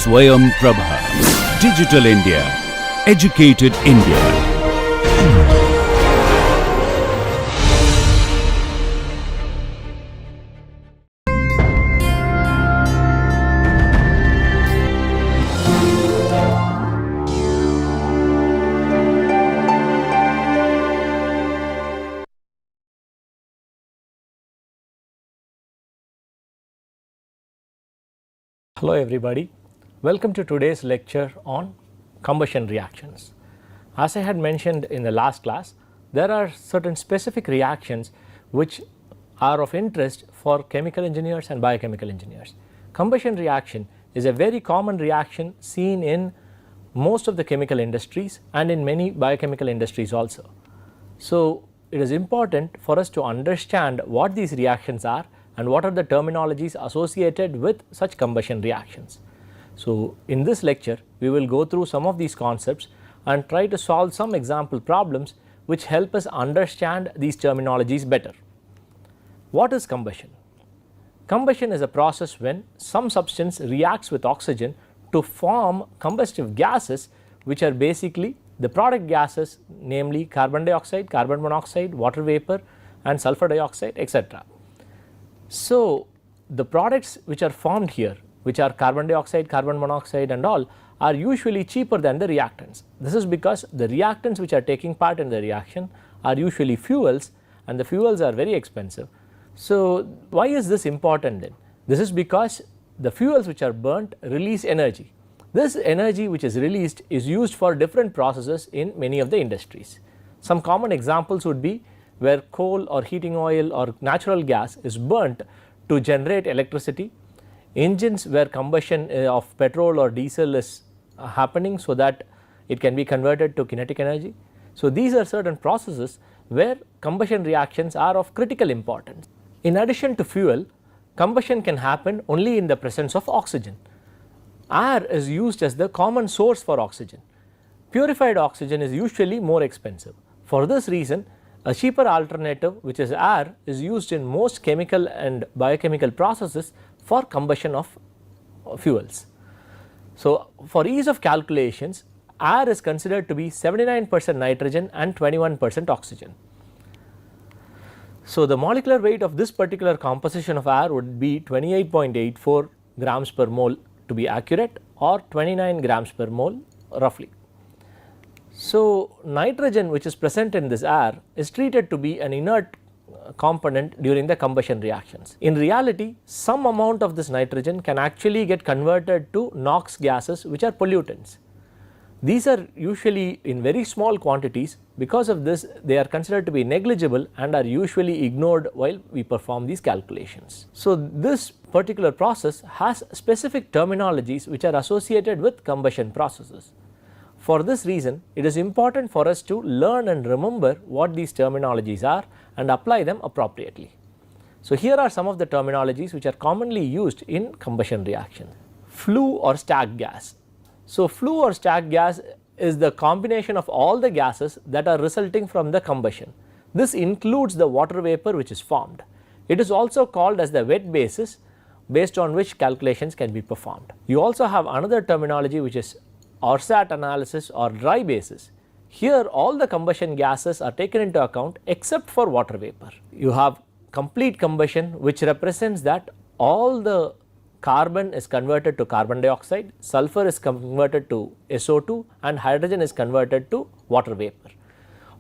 Swayam Prabha. Digital India. Educated India. Hello everybody, welcome to today's lecture on combustion reactions. As I had mentioned in the last class, there are certain specific reactions which are of interest for chemical engineers and biochemical engineers. Combustion reaction is a very common reaction seen in most of the chemical industries and in many biochemical industries also. So it is important for us to understand what these reactions are and what are the terminologies associated with such combustion reactions. So in this lecture we will go through some of these concepts and try to solve some example problems which help us understand these terminologies better. What is combustion? Combustion is a process when some substance reacts with oxygen to form combustive gases, which are basically the product gases, namely carbon dioxide, carbon monoxide, water vapor and sulfur dioxide, etc. So the products which are formed here, which are carbon dioxide, carbon monoxide and all, are usually cheaper than the reactants. This is because the reactants which are taking part in the reaction are usually fuels, and the fuels are very expensive. So why is this important then? This is because the fuels which are burnt release energy. This energy which is released is used for different processes in many of the industries. Some common examples would be where coal or heating oil or natural gas is burnt to generate electricity, engines where combustion of petrol or diesel is happening so that it can be converted to kinetic energy. So these are certain processes where combustion reactions are of critical importance. In addition to fuel, combustion can happen only in the presence of oxygen. Air is used as the common source for oxygen. Purified oxygen is usually more expensive. For this reason, a cheaper alternative, which is air, is used in most chemical and biochemical processes for combustion of fuels. So for ease of calculations, air is considered to be 79% nitrogen and 21% oxygen. So the molecular weight of this particular composition of air would be 28.84 grams per mole to be accurate, or 29 grams per mole roughly. So nitrogen which is present in this air is treated to be an inert component during the combustion reactions. In reality, some amount of this nitrogen can actually get converted to NOx gases, which are pollutants. These are usually in very small quantities. Because of this, they are considered to be negligible and are usually ignored while we perform these calculations. So this particular process has specific terminologies which are associated with combustion processes. For this reason, it is important for us to learn and remember what these terminologies are and apply them appropriately. So here are some of the terminologies which are commonly used in combustion reactions. Flue or stack gas. So flue or stack gas is the combination of all the gases that are resulting from the combustion. This includes the water vapor which is formed. It is also called as the wet basis, based on which calculations can be performed. You also have another terminology which is Orsat analysis or dry basis. Here all the combustion gases are taken into account except for water vapor. You have complete combustion, which represents that all the carbon is converted to carbon dioxide, sulfur is converted to SO2 and hydrogen is converted to water vapor.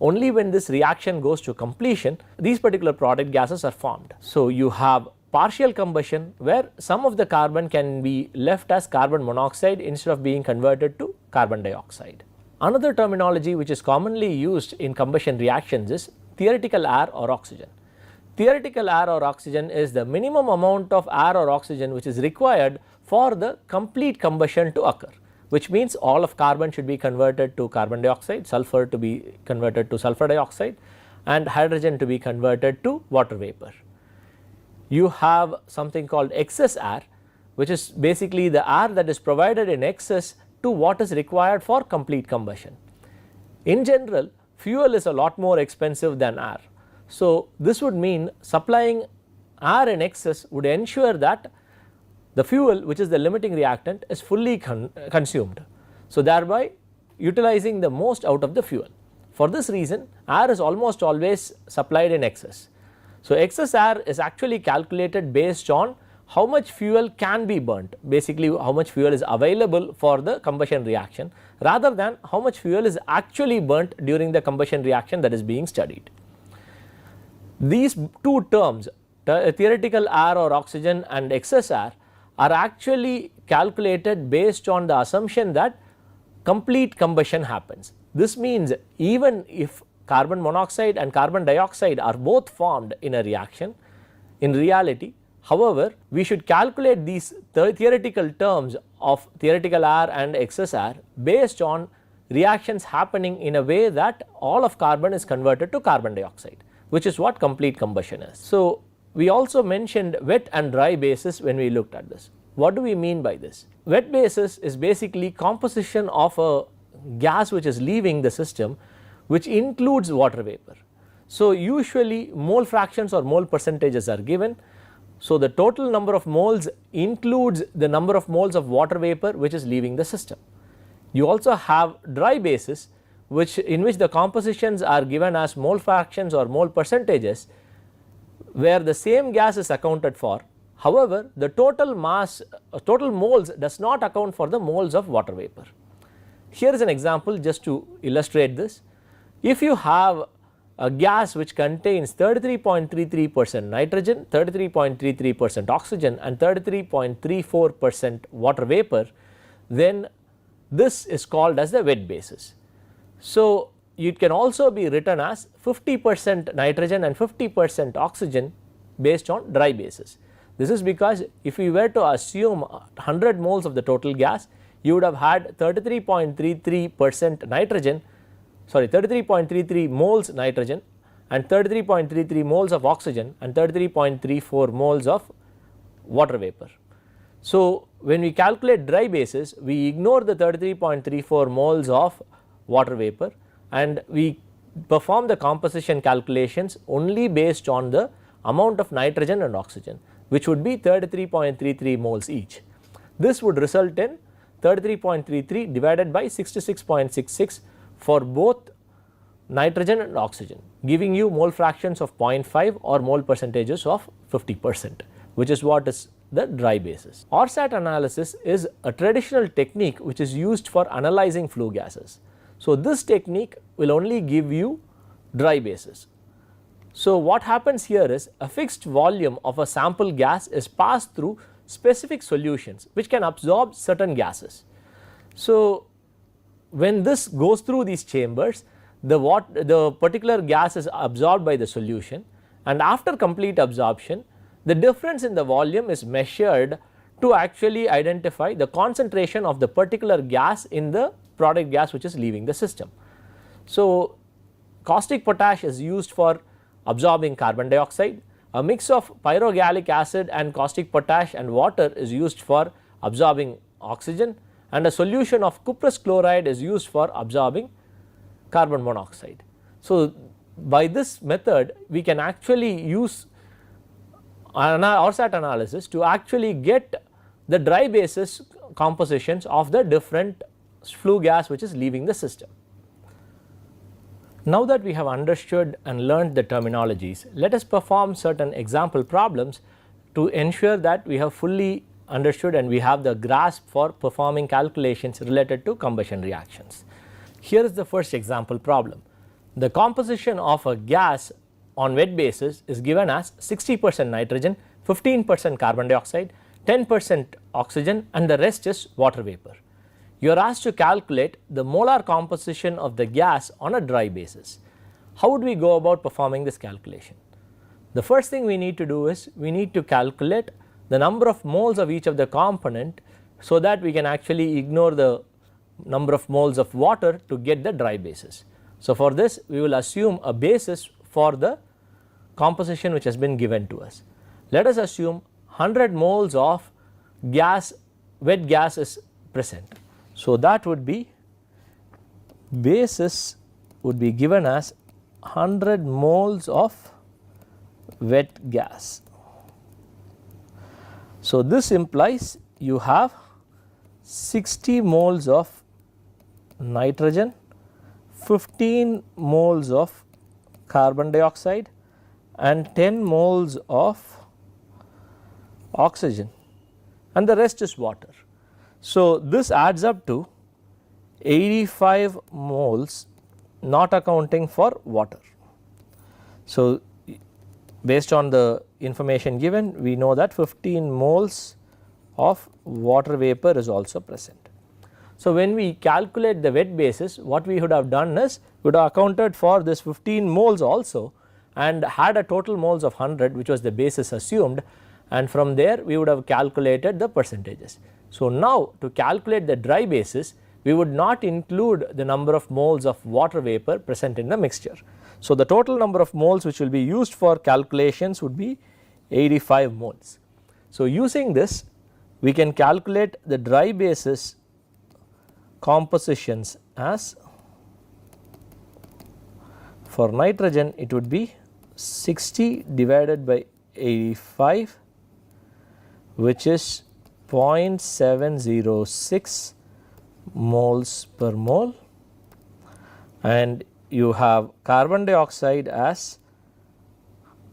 Only when this reaction goes to completion, these particular product gases are formed. So you have partial combustion where some of the carbon can be left as carbon monoxide instead of being converted to carbon dioxide. Another terminology which is commonly used in combustion reactions is theoretical air or oxygen. Theoretical air or oxygen is the minimum amount of air or oxygen which is required for the complete combustion to occur, which means all of carbon should be converted to carbon dioxide, sulfur to be converted to sulfur dioxide and hydrogen to be converted to water vapor. You have something called excess air, which is basically the air that is provided in excess to what is required for complete combustion. In general, fuel is a lot more expensive than air. So this would mean supplying air in excess would ensure that the fuel, which is the limiting reactant, is fully consumed. So, thereby utilizing the most out of the fuel. For this reason, air is almost always supplied in excess. So, excess air is actually calculated based on how much fuel can be burnt, basically how much fuel is available for the combustion reaction, rather than how much fuel is actually burnt during the combustion reaction that is being studied. These two terms, theoretical air or oxygen and excess air, are actually calculated based on the assumption that complete combustion happens. This means even if carbon monoxide and carbon dioxide are both formed in a reaction, in reality, however, we should calculate these theoretical terms of theoretical air and excess air based on reactions happening in a way that all of carbon is converted to carbon dioxide, which is what complete combustion is. So, we also mentioned wet and dry basis when we looked at this. What do we mean by this? Wet basis is basically composition of a gas which is leaving the system, which includes water vapor. So, usually mole fractions or mole percentages are given. So, the total number of moles includes the number of moles of water vapor which is leaving the system. You also have dry basis, in which the compositions are given as mole fractions or mole percentages, where the same gas is accounted for. However, the total mass, total moles does not account for the moles of water vapor. Here is an example just to illustrate this. If you have a gas which contains 33.33% nitrogen, 33.33% oxygen and 33.34% water vapor, then this is called as the wet basis. So, it can also be written as 50% nitrogen and 50% oxygen based on dry basis. This is because if we were to assume 100 moles of the total gas, you would have had 33.33% nitrogen, 33.33 moles nitrogen and 33.33 moles of oxygen and 33.34 moles of water vapor. So, when we calculate dry basis, we ignore the 33.34 moles of water vapor and we perform the composition calculations only based on the amount of nitrogen and oxygen, which would be 33.33 moles each. This would result in 33.33 divided by 66.66 for both nitrogen and oxygen, giving you mole fractions of 0.5 or mole percentages of 50%, which is what is the dry basis. ORSAT analysis is a traditional technique which is used for analyzing flue gases. So, this technique will only give you dry basis. So, what happens here is a fixed volume of a sample gas is passed through specific solutions which can absorb certain gases. So, when this goes through these chambers, the particular gas is absorbed by the solution, and after complete absorption, the difference in the volume is measured to actually identify the concentration of the particular gas in the product gas which is leaving the system. So, caustic potash is used for absorbing carbon dioxide, a mix of pyrogallic acid and caustic potash and water is used for absorbing oxygen, and a solution of cuprous chloride is used for absorbing carbon monoxide. So, by this method we can actually use ORSAT analysis to actually get the dry basis compositions of the different flue gas which is leaving the system. Now that we have understood and learned the terminologies, let us perform certain example problems to ensure that we have fully understood and we have the grasp for performing calculations related to combustion reactions. Here is the first example problem. The composition of a gas on wet basis is given as 60% nitrogen, 15% carbon dioxide, 10% oxygen and the rest is water vapor. You are asked to calculate the molar composition of the gas on a dry basis. How would we go about performing this calculation? The first thing we need to do is we need to calculate the number of moles of each of the component so that we can actually ignore the number of moles of water to get the dry basis. So, for this we will assume a basis for the composition which has been given to us. Let us assume 100 moles of gas, wet gas is present. So, that would be basis would be given as 100 moles of wet gas. So, this implies you have 60 moles of nitrogen, 15 moles of carbon dioxide and 10 moles of oxygen, and the rest is water. So, this adds up to 85 moles, not accounting for water. So, based on the information given, we know that 15 moles of water vapor is also present. So, when we calculate the wet basis, what we would have done is we would have accounted for this 15 moles also and had a total moles of 100, which was the basis assumed, and from there we would have calculated the percentages. So, now to calculate the dry basis, we would not include the number of moles of water vapor present in the mixture. So, the total number of moles which will be used for calculations would be 85 moles. So, using this we can calculate the dry basis compositions as, for nitrogen it would be 60 divided by 85, which is 0.706 moles per mole, and you have carbon dioxide as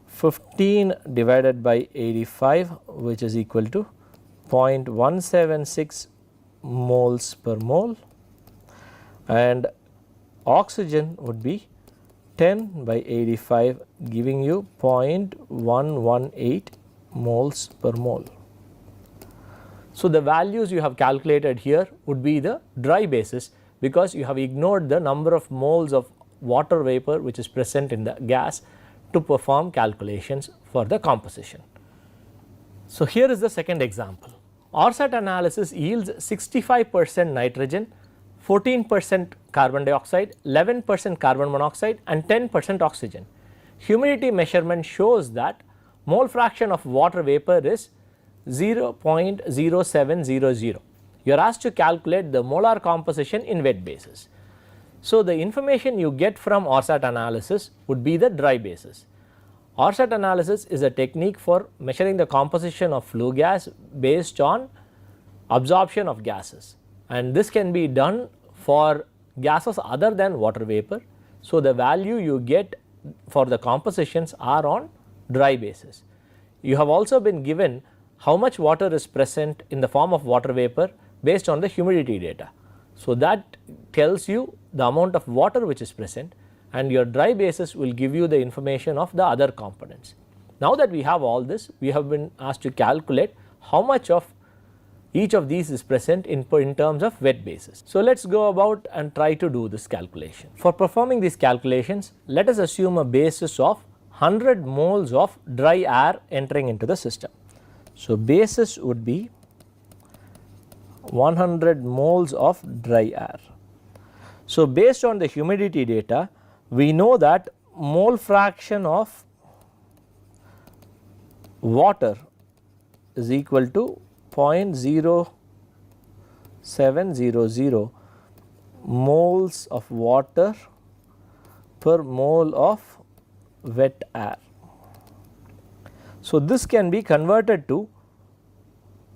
15 divided by 85, which is equal to 0.176 moles per mole, and oxygen would be 10 by 85, giving you 0.118 moles per mole. So, the values you have calculated here would be the dry basis, because you have ignored the number of moles of water vapor which is present in the gas to perform calculations for the composition. So, here is the second example. RSAT analysis yields 65% nitrogen, 14% carbon dioxide, 11% carbon monoxide and 10% oxygen. Humidity measurement shows that mole fraction of water vapor is 0.0700. You are asked to calculate the molar composition in wet basis. So, the information you get from RSAT analysis would be the dry basis. RSAT analysis is a technique for measuring the composition of flue gas based on absorption of gases, and this can be done for gases other than water vapor. So, the value you get for the compositions are on dry basis. You have also been given how much water is present in the form of water vapor based on the humidity data. So, that tells you the amount of water which is present, and your dry basis will give you the information of the other components. Now that we have all this, we have been asked to calculate how much of each of these is present in terms of wet basis. So, let us go about and try to do this calculation. For performing these calculations, let us assume a basis of 100 moles of dry air entering into the system. So, basis would be 100 moles of dry air. So, based on the humidity data, we know that mole fraction of water is equal to 0.0700 moles of water per mole of wet air. So, this can be converted to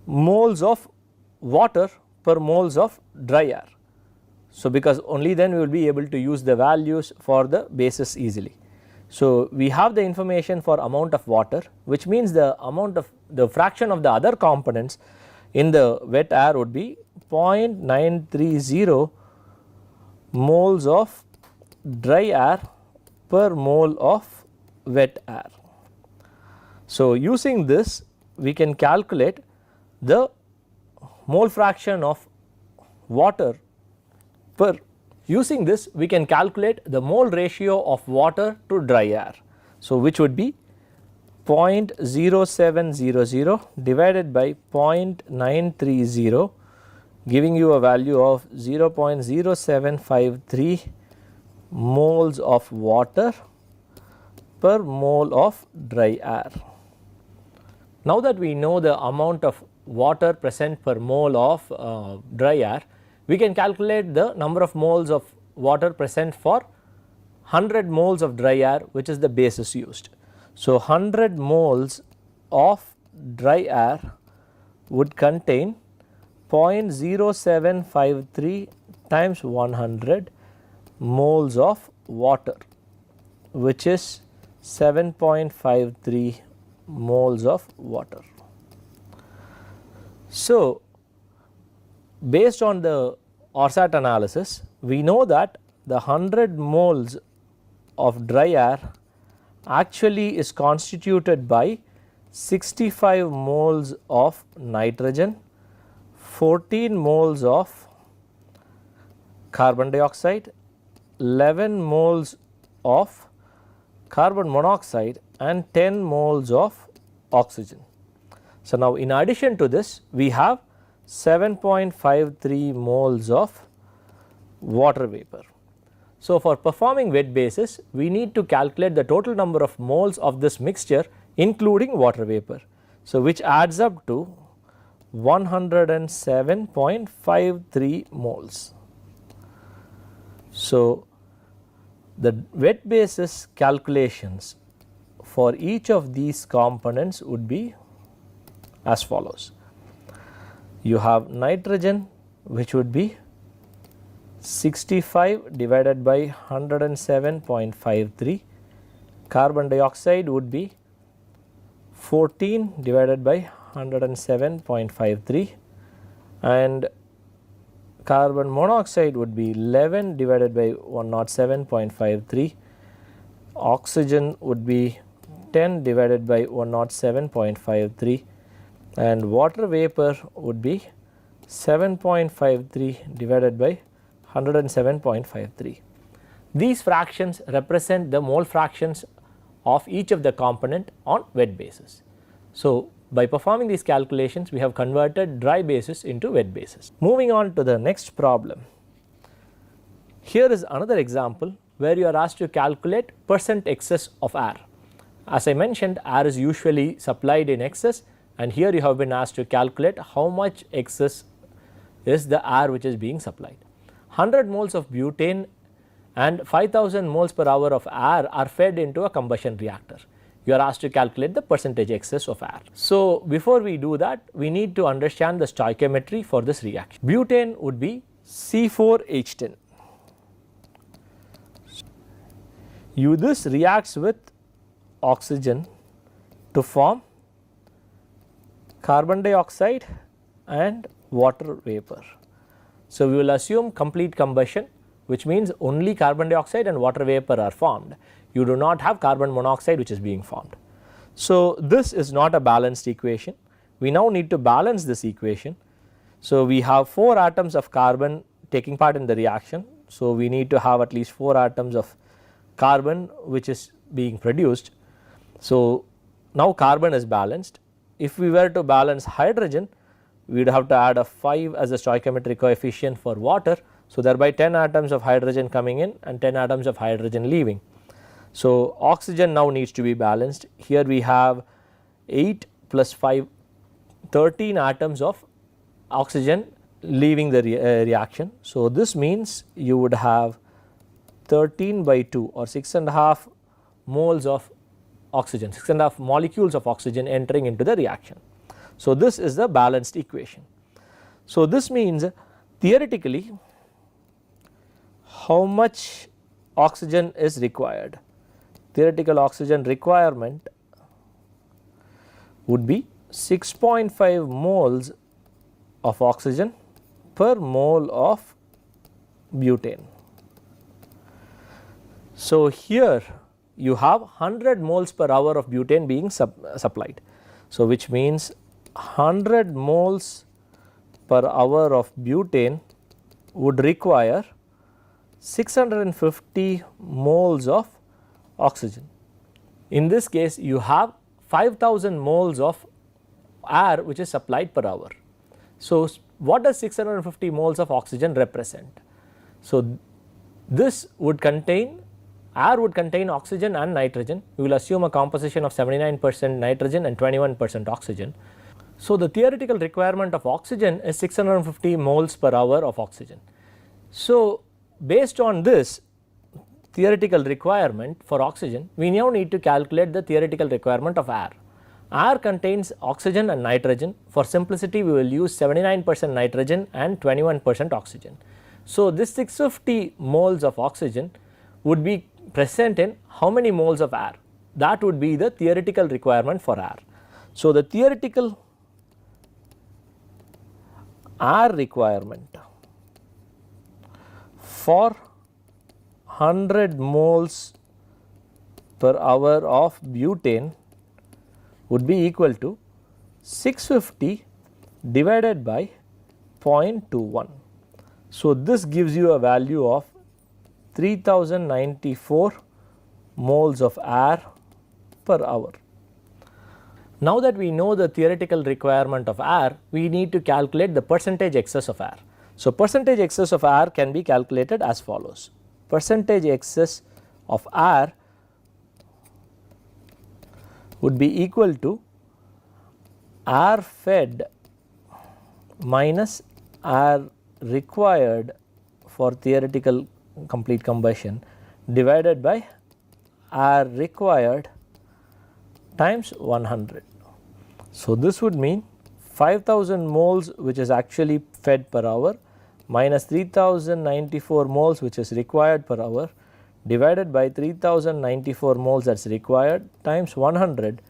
moles of water per moles of dry air. So, because only then we will be able to use the values for the basis easily. So, we have the information for amount of water, which means the amount of the fraction of the other components in the wet air would be 0.930 moles of dry air per mole of wet air. So, using this we can calculate the mole fraction of water per, using this we can calculate the mole ratio of water to dry air. So, which would be 0.0700 divided by 0.930, giving you a value of 0.0753 moles of water per mole of dry air. Now that we know the amount of water present per mole of dry air, we can calculate the number of moles of water present for 100 moles of dry air, which is the basis used. So, 100 moles of dry air would contain 0.0753 times 100 moles of water, which is 7.53 moles of water. So, based on the ORSAT analysis, we know that the 100 moles of dry air actually is constituted by 65 moles of nitrogen, 14 moles of carbon dioxide, 11 moles of carbon monoxide and 10 moles of oxygen. So, now in addition to this we have 7.53 moles of water vapor. So, for performing wet basis we need to calculate the total number of moles of this mixture including water vapor. So, which adds up to 107.53 moles. So, the wet basis calculations for each of these components would be as follows. You have nitrogen, which would be 65 divided by 107.53, carbon dioxide would be 14 divided by 107.53 and carbon monoxide would be 11 divided by 107.53, oxygen would be 10 divided by 107.53 and water vapor would be 7.53 divided by 107.53. These fractions represent the mole fractions of each of the component on wet basis. So, by performing these calculations we have converted dry basis into wet basis. Moving on to the next problem. Here is another example where you are asked to calculate percent excess of air. As I mentioned, air is usually supplied in excess and here you have been asked to calculate how much excess is the air which is being supplied. 100 moles of butane and 5000 moles per hour of air are fed into a combustion reactor. You are asked to calculate the percentage excess of air. So, before we do that we need to understand the stoichiometry for this reaction. Butane would be C4H10. This reacts with oxygen to form carbon dioxide and water vapor. So, we will assume complete combustion, which means only carbon dioxide and water vapor are formed. You do not have carbon monoxide which is being formed. So, this is not a balanced equation. We now need to balance this equation. So, we have 4 atoms of carbon taking part in the reaction. So, we need to have at least 4 atoms of carbon which is being produced. So, now carbon is balanced. If we were to balance hydrogen, we would have to add a 5 as a stoichiometric coefficient for water. So, thereby 10 atoms of hydrogen coming in and 10 atoms of hydrogen leaving. So, oxygen now needs to be balanced. Here we have 8 plus 5, 13 atoms of oxygen leaving the reaction. So, this means you would have 13 by 2 or 6.5 moles of oxygen, 6.5 molecules of oxygen entering into the reaction. So, this is the balanced equation. So, this means theoretically how much oxygen is required. Theoretical oxygen requirement would be 6.5 moles of oxygen per mole of butane. So, here you have 100 moles per hour of butane being supplied. So, which means 100 moles per hour of butane would require 650 moles of oxygen. In this case you have 5000 moles of air which is supplied per hour. So, what does 650 moles of oxygen represent? So, this would contain, air would contain oxygen and nitrogen. We will assume a composition of 79% nitrogen and 21% oxygen. So, the theoretical requirement of oxygen is 650 moles per hour of oxygen. So, based on this theoretical requirement for oxygen, we now need to calculate the theoretical requirement of air. Air contains oxygen and nitrogen. For simplicity, we will use 79% nitrogen and 21% oxygen. So, this 650 moles of oxygen would be present in how many moles of air? That would be the theoretical requirement for air. So, the theoretical air requirement for 100 moles per hour of butane would be equal to 650 divided by 0.21. So, this gives you a value of 3094 moles of air per hour. Now that we know the theoretical requirement of air, we need to calculate the percentage excess of air. So, percentage excess of air can be calculated as follows. Percentage excess of air would be equal to air fed minus air required for theoretical complete combustion divided by air required times 100. So, this would mean 5000 moles which is actually fed per hour minus 3094 moles which is required per hour divided by 3094 moles that is required times 100,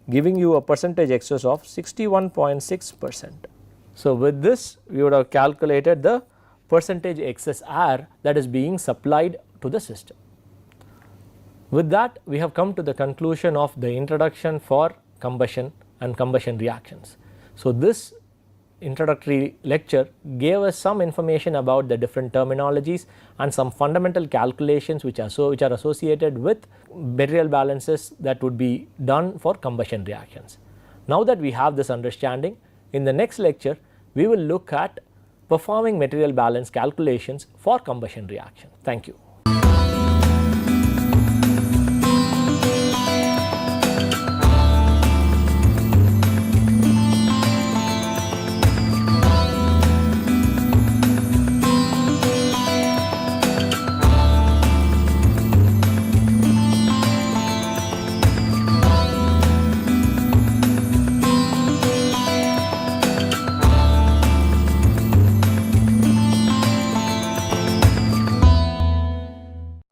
giving you a percentage excess of 61.6%. So, with this we would have calculated the percentage excess air that is being supplied to the system. With that, we have come to the conclusion of the introduction for combustion and combustion reactions. So, this introductory lecture gave us some information about the different terminologies and some fundamental calculations which are associated with material balances that would be done for combustion reactions. Now that we have this understanding, in the next lecture we will look at performing material balance calculations for combustion reactions. Thank you.